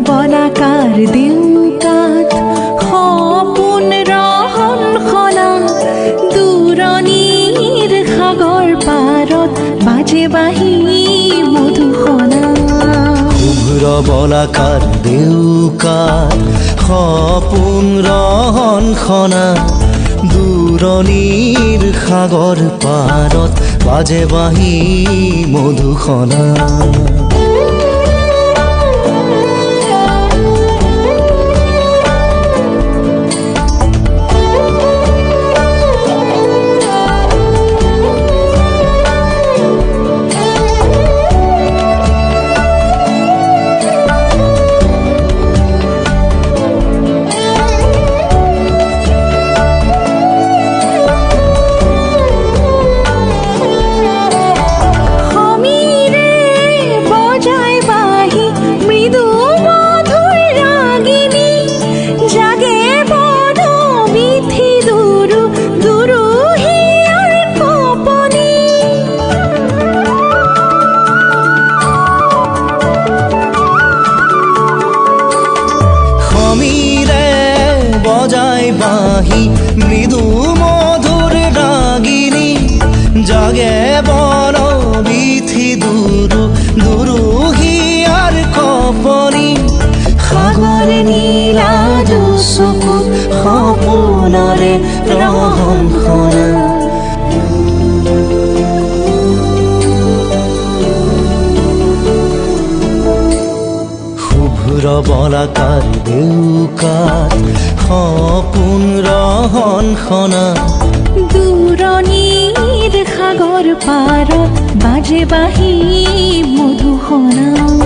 বলাকাৰ দেউকাত সপোন ৰহন খনা দূৰণিৰ সাগৰ পাৰত বাজে বাঁহী মধুসনা শুভ্ৰ বলাকাৰ দেউকাত সপোন ৰহন খনা দূৰণিৰ সাগৰ পাৰত বাজে বাঁহী মধুসনা বাঁহী মৃদু মধুৰ ৰাগিনী জাগে বন বিথি দুৰু দুৰু হিয়াৰ কপনি সাগৰ নীলা চকু সপোনৰে ৰহন খনা শুভ্ৰ বলাকাৰ দেউকাত সপোন ৰহন খনা দূৰণিৰ সাগৰ পাৰত বাজে বাঁহী মধুসনা